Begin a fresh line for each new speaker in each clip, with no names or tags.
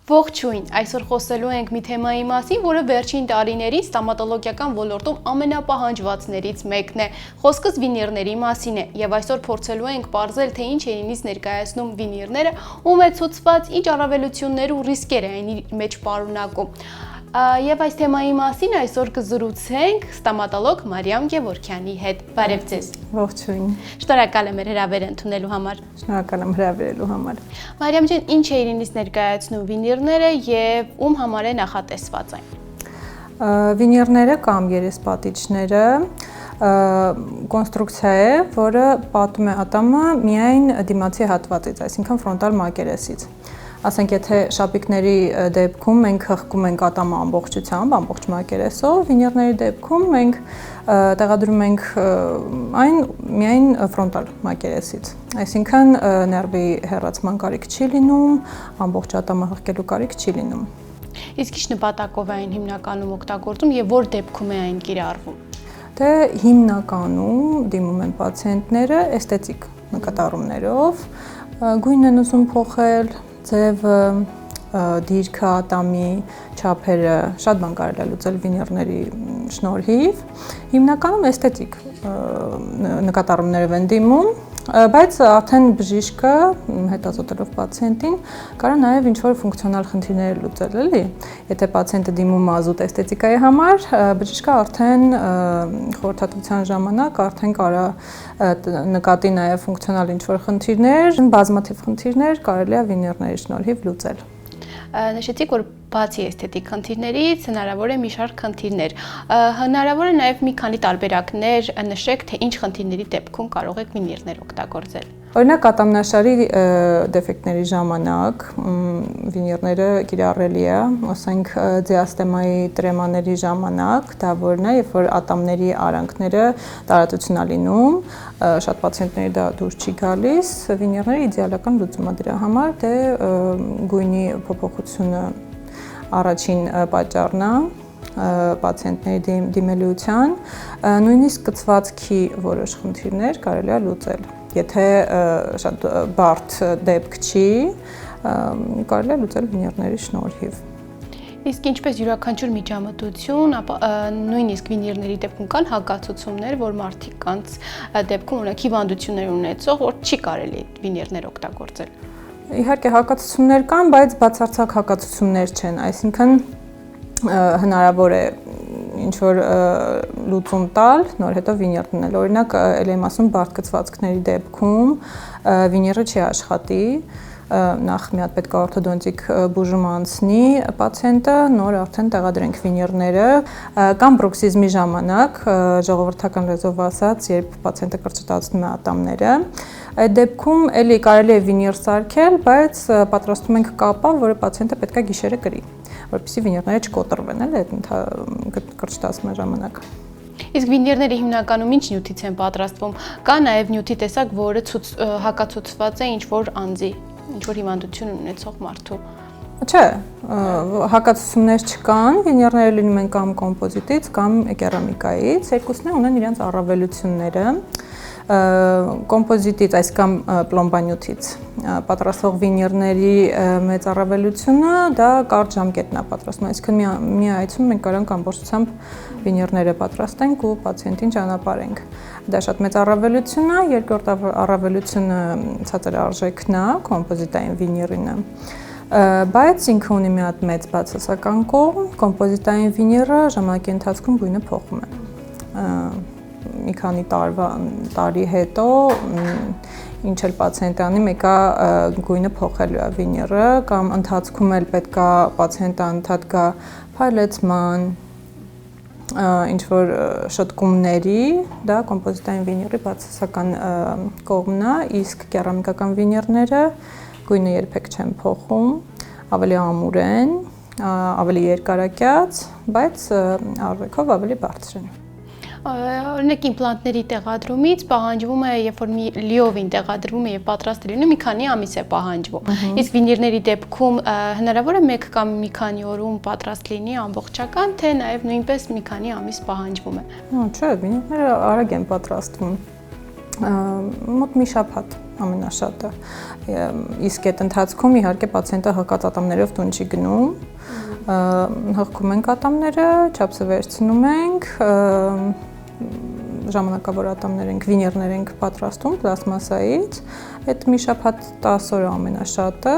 Ողջույն, այսօր խոսելու ենք մի թեմայի մասին, որը վերջին տարիներին ստոմատոլոգիական ոլորտում ամենապահանջվածներից մեկն է։ Խոսքս վինիրների մասին է, եւ այսօր փորձելու ենք պարզել, թե ինչ է ինձ ներկայացնում վինիրները, ում է ցուցված, ինչ առավելություններ ու ռիսկեր է այն մեջ պարունակում։ Եվ այս թեմայի մասին այսօր կզրուցենք ստոմատոլոգ Մարիամ Գևորգյանի հետ։ Բարև ձեզ։
Ողջույն։
Շնորհակալ եմ հրավերը ընդունելու համար։
Շնորհակալ եմ հրավիրելու համար։
Մարիամ ջան, ինչ է ինձ ներկայացնում վինիրները եւ ում համար է նախատեսված այն։
Վինիրները կամ երեսպատիչները կոնստրուկցիա է, որը պատում է ատամը միայն դիմացի հատվածից, այսինքն ֆրոնտալ մակերեսից։ Ասենք, եթե շապիկների դեպքում մենք խղկում ենք ատամը ամբողջությամբ, ամբողջ մակերեսով, վինիրների դեպքում մենք տեղադրում ենք այն միայն ֆրոնտալ մակերեսից։ Այսինքն ներվի հեռացման կարիք չի լինում, ամբողջ ատամը հղկելու կարիք չի լինում։
Իսկ ինչ նպատակով է այն հիմնականում օգտագործում եւ որ դեպքում է այն կիրառվում։
Դե հիմնականում դիմում են պացիենտները էսթետիկ նկատառումներով, գույն են ուզում փոխել, ձևը, դիրքը, ատամի չափերը, շատ բան կարելի է լուծել վինիրների շնորհիվ։ Հիմնականում էսթետիկ նկատառումներով են դիմում, բայց արդեն բժիշկը հետազոտելով պացիենտին կարող նաև ինչ-որ ֆունկցիոնալ խնդիրներ լուծել, էլի։ Եթե պացիենտը դիմում է զուտ էսթետիկայի համար, բժիշկը արդեն խորհրդատվության ժամանակ արդեն կարող նկատի նաև ֆունկցիոնալ ինչ-որ խնդիրներ, բազմաթիվ խնդիրներ կարելի է վինիրների շնորհիվ լուծել։
Նշեցիք, որ բացի էսթետիկ խնդիրներից հնարավոր է մի շարք խնդիրներ։ Հնարավոր է նաև մի քանի տարբերակներ նշեք, թե ինչ խնդիրների դեպքում կարող եք վինիրներ օգտագործել։
Օրինակ ատամնաշարի դեֆեկտների ժամանակ վինիրները կիրառելի է, ասենք դիաստեմայի տրեմաների ժամանակ, դա որն է, երբ որ ատամների արանքները տարածություն է լինում, շատ պացիենտների դա դուր չի գալիս, վինիրները իդեալական լուծում է դրա համար, դե գույնի փոփոխությունը առաջին պատճառն է պացիենտների դիմելիության, նույնիսկ կցվածքի որոշ խնդիրներ կարելի է լուծել։ Եթե շատ բարդ դեպք չի, կարելի է լուծել վինիրների շնորհիվ։
Իսկ ինչպես յուրաքանչյուր միջամտություն, նույնիսկ վինիրների դեպքում կան հակացություններ, որ մարդիկ կանց դեպքում ունեք հիվանդություններ ունեցող, որ չի կարելի վինիրներ օգտագործել։
Իհարկե հակացություններ կան, բայց բացարձակ հակացություններ չեն, այսինքն հնարավոր է ինչ-որ լուծում տալ, նոր հետո վինիր դնել։ Օրինակ, ել եմ ասում, բարդ կցվածքների դեպքում վինիրը չի աշխատի, նախ մի հատ պետք է օրթոդոնտիկ բուժում անցնի պացիենտը, նոր արդեն տեղադրենք վինիրները, կամ բրոքսիզմի ժամանակ, ժողովրդական լեզվով ասած, երբ պացիենտը կրճտացնում է ատամները, այդ դեպքում էլի կարելի է վինիր սարքել, բայց պատրաստում ենք կապա, որը պացիենտը պետք է գիշերը կրի, որպեսզի վինիրները չկոտրվեն, էլի այդ կրճտացման ժամանակ։
Իսկ վինիրները հիմնականում ինչ նյութից են պատրաստվում։ Կա նաև նյութի տեսակ, որը հակացուցված է ինչ-որ անձի, ինչ-որ հիվանդություն ունեցող մարդու։
Չէ, հակացություններ չկան, վինիրները լինում են կամ կոմպոզիտից, կամ կերամիկայից, երկուսն ունեն իրենց առավելությունները։ Կոմպոզիտից, այսինքն պլոմբանյութից պատրաստվող վինիրների մեծ առավելությունը դա կարճ ժամկետն է պատրաստում, այսինքն մի այցում մենք կարող ենք ամբողջությամբ վինիրները պատրաստենք ու պացիենտին ճանապարհենք։ Դա շատ մեծ առավելություն է, երկրորդ առավելությունը ցածր արժեքն է, կոմպոզիտային վինիրինը։ Բայց ինքը ունի մի հատ մեծ բացասական կողմ, կոմպոզիտային վինիրը ժամանակի ընթացքում գույնը փոխում է։ Մի քանի տարի հետո ինչ էլ պացիենտը անի, մեկը գույնը փոխելու է վինիրը կամ ընթացքում էլ պետք է պացիենտը անդադ գա փայլեցման, ինչ-որ շտկումների, դա կոմպոզիտային վինիրի բացասական կողմն է, իսկ կերամիկական վինիրները գույնը երբեք չեն փոխում, ավելի ամուր են, ավելի երկարակյաց, բայց արժեքով ավելի բարձր են։
Օրինակ իմպլանտների տեղադրումից պահանջվում է, երբ որ լիովին տեղադրվում է եւ պատրաստ է լինում, մի քանի ամիս է պահանջվում։ Իսկ վինիրների դեպքում հնարավոր է մեկ կամ մի քանի օրում պատրաստ լինի ամբողջական, թե նաեւ նույնպես մի քանի ամիս պահանջվում է։
Չէ, վինիրները արագ են պատրաստվում։ Մոտ մի շաբաթ ամենաշատը։ Իսկ այդ ընթացքում իհարկե պացիենտը հղկած ատամներով տուն չի գնում, հղկում ենք ատամները, չափսը վերցնում ենք, ժամանակավոր ատամներ ենք, վինիրներ ենք պատրաստում պլաստմասայից, այդ մի շաբաթ 10 օր ամենաշատը,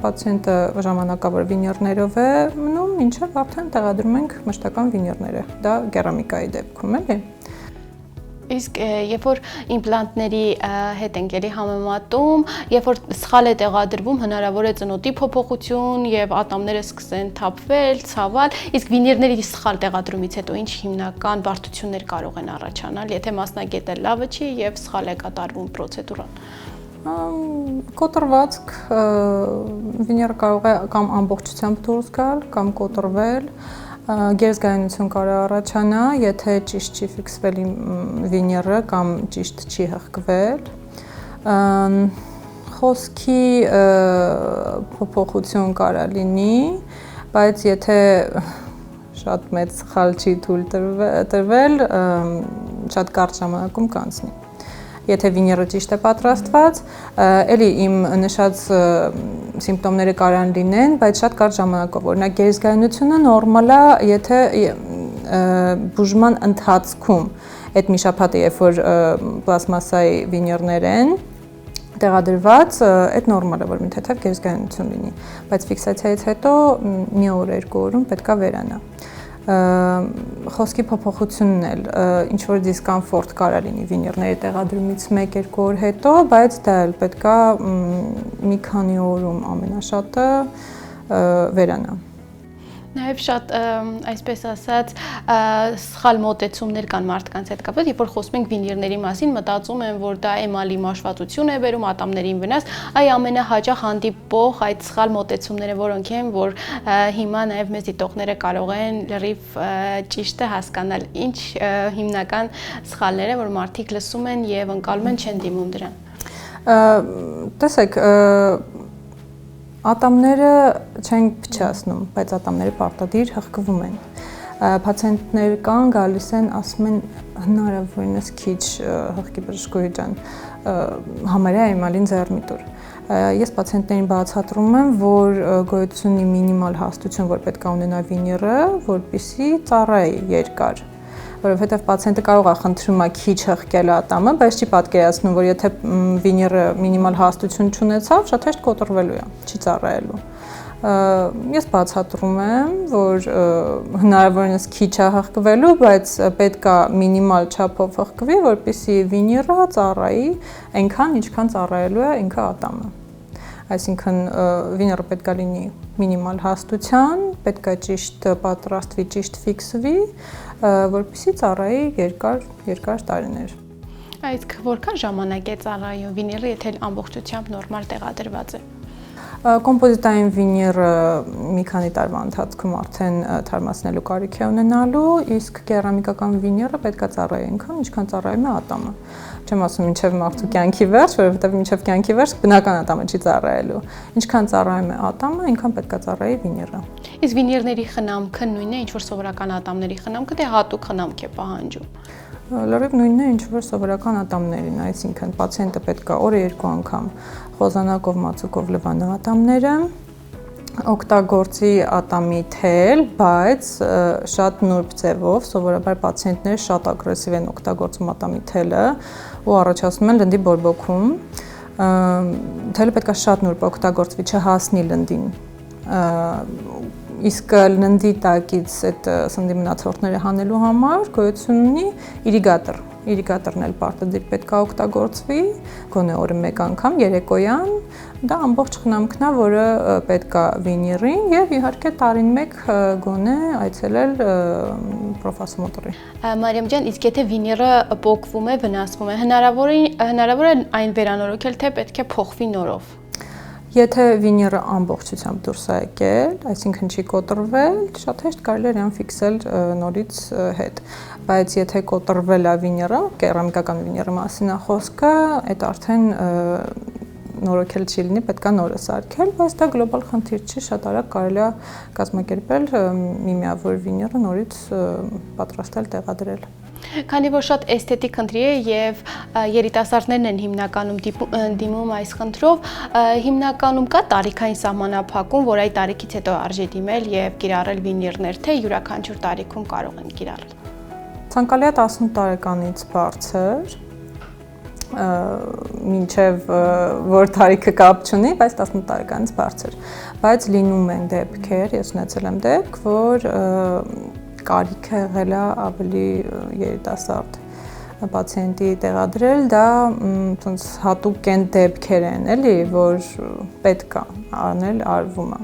պացիենտը ժամանակավոր վինիրներով է մնում, մինչև արդեն տեղադրում ենք մշտական վինիրները, դա կերամիկայի դեպքում էլի։
Իսկ երբ որ իմպլանտների հետ ենք էլի համեմատում, երբ որ սխալ է տեղադրվում, հնարավոր է ծնոտի փոփոխություն եւ ատամները սկսեն թափվել, ցավալ, իսկ վինիրների սխալ տեղադրումից հետո ինչ հիմնական բարդություններ կարող են առաջանալ, եթե մասնագետը լավը չի եւ սխալ է կատարվում պրոցեդուրան։
Կոտրվածք, վինիրը կարող է կամ ամբողջությամբ դուրս գալ, կամ կոտրվել, գերզգայունություն կարող է առաջանա, եթե ճիշտ չի ֆիքսվել վինիրը կամ ճիշտ չի հղկվել, խոսքի փոփոխություն կարող է լինի, բայց եթե շատ մեծ սխալ չի թույլ տրվել, շատ կարճ ժամանակում կանցնի։ Եթե վինիրը ճիշտ է պատրաստված, էլի իմ նշած սիմպտոմները կարող են լինեն, բայց շատ կարճ ժամանակով, օրինակ գերզգայունությունը նորմալ է, եթե բուժման ընթացքում այդ մի շաբաթը, երբ որ պլաստմասայի վինիրներ են տեղադրված, այդ նորմալ է, որ մի թեթև գերզգայունություն լինի, բայց ֆիքսացիայից հետո մի օր, 2 օրում պետք է վերանա։ Խոսքի փոփոխությունն էլ ինչ որ դիսկոմֆորտ կարող լինի վինիրների տեղադրումից 1-2 օր հետո, բայց դա էլ պետքա մի քանի օրում ամենաշատը վերանա։
Նաև շատ, այսպես ասած, սխալ մոտեցումներ կան մարդկանց հետ կապված, երբ որ խոսում ենք վինիրների մասին, մտածում են, որ դա էմալի մաշվածություն է բերում, ատամներին վնաս, այ ամենահաճախ հանդիպող այդ սխալ մոտեցումները որոնք են, որ հիմա նաև մեզ դիտողները կարող են լրիվ ճիշտը հասկանալ, ինչ հիմնական սխալներ է, որ մարդիկ լսում են եւ ընկալում են, չեն դիմում դրան։
Տեսեք, ատամները չենք փչացնում, բայց ատամները պարտադիր հղկվում են։ Պացիենտներ կան, գալիս են, ասում են հնարավորինս քիչ հղկի բժշկուհի ջան, համարյա էմալին ձեռ մի տուր։ Ես պացիենտներին բացատրում եմ, որ գոյություն ունի մինիմալ հաստություն, որ պետք է ունենա վինիրը, որպեսզի ծառայի երկար, որովհետև պացիենտը կարող է խնդրում է քիչ հղկել ատամը, բայց չի պատկերացնում, որ եթե վինիրը մինիմալ հաստություն չունեցավ, շատ հեշտ կոտրվելու է, չի ծառայելու։ Ես բացատրում եմ, որ հնարավորինս քիչ է հղկվելու, բայց պետք է մինիմալ չափով հղկվի, որպեսզի վինիրը ծառայի այնքան, ինչքան ծառայելու է ինքը ատամը։ Այսինքն վինիրը պետք է լինի մինիմալ հաստության, պետք է ճիշտ պատրաստվի, ճիշտ ֆիքսվի, որպեսզի ծառայի երկար տարիներ։
Իսկ որքան ժամանակ է ծառայում վինիրը, եթե ամբողջությամբ նորմալ տեղադրված է։
Կոմպոզիտային վինիրը մի քանի տարվա ընթացքում արդեն թարմացնելու կարիք է ունենալու, իսկ կերամիկական վինիրը պետք է ծառայի այնքան, ինչքան ծառայում է ատամը։ Չեմ ասում մինչև մարդու կյանքի վերջ, որովհետև մինչև կյանքի վերջ բնական ատամը չի ծառայելու։ Ինչքան ծառայում է ատամը, այնքան պետք է ծառայի վինիրը։
Իսկ վինիրների խնամքը նույնն է, ինչ որ սովորական ատամների խնամքը, թե հատուկ խնամք է պահանջում։
Լրիվ նույնն է, ինչ որ սովորական ատամներին, այսինքն պացիենտը պետք է օրը 2 անգամ խոզանակով, մածուկով լվանա ատամները, օգտագործի ատամի թել, բայց շատ նուրբ ձևով, սովորաբար պացիենտները շատ ագրեսիվ են օգտագործում ատամի թելը ու առաջացնում են լնդի բորբոքում։ Թելը պետք է շատ նուրբ օգտագործվի, չհասնի լնդին։ Իսկ լնդի տակից այդ սննդի մնացորդները հանելու համար գոյություն ունի իրիգատոր։ Իրիգատորն էլ պարտադիր պետք է օգտագործվի, գոնե օրը 1 անգամ, երեկոյան, դա ամբողջ խնամքն է, որը պետք է վինիրին եւ իհարկե տարին 1 գոնե այցելել պրոֆասմոտրի։
Մարիամ ջան, իսկ եթե վինիրը պոկվում է, վնասվում է, հնարավոր է այն վերանորոգել, թե պետք է փոխվի նորով։
Եթե վինիրը ամբողջությամբ դուրս է եկել, այսինքն չի կոտրվել, շատ հեշտ կարելի է իրան ֆիքսել նորից հետ, բայց եթե կոտրվել է վինիրը, կերամիկական վինիրի մասին է խոսքը, այդ արդեն նորոգել չի լինի, պետք է նորը սարքել, բայց դա գլոբալ խնդիր չի, շատ արագ կարելի է կազմակերպել մի միավոր վինիրը նորից պատրաստել, տեղադրել։
Քանի որ շատ էսթետիկ խնդիր է եւ երիտասարդներն են հիմնականում դիմում այս խնդրով, հիմնականում կա տարիքային սահմանափակում, որ այդ տարիքից հետո արժի դիմել եւ կիրառել վինիրներ, թե յուրաքանչյուր տարիքում կարող են կիրառել։
Ցանկալի է 18 տարեկանից բարձր, մինչև որ տարիքը կապ չունի, բայց 18 տարեկանից բարձր, բայց լինում են դեպքեր, ես ունեցել եմ դեպք, որ կարիք եղել է ավելի երիտասարդ պացիենտի տեղադրել, դա ոնց հատուկ են դեպքեր են, էլի, որ պետք է անել, արվում է։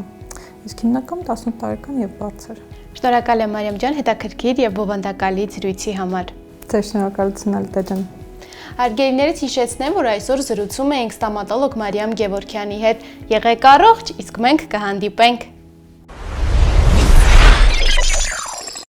Իսկ հիմնականում 18 տարեկան եւ բարձր։
Շնորհակալ եմ Մարիամ ջան, հետաքրքիր եւ բովանդակալի զրույցի համար։
Ձեզ շնորհակալություն Ալիդա ջան։
Հարգելիներից հիշեցնեմ, որ այսօր զրուցում էինք ստոմատոլոգ Մարիամ Գևորգյանի հետ։ Եղեք առողջ, իսկ մենք կհանդիպենք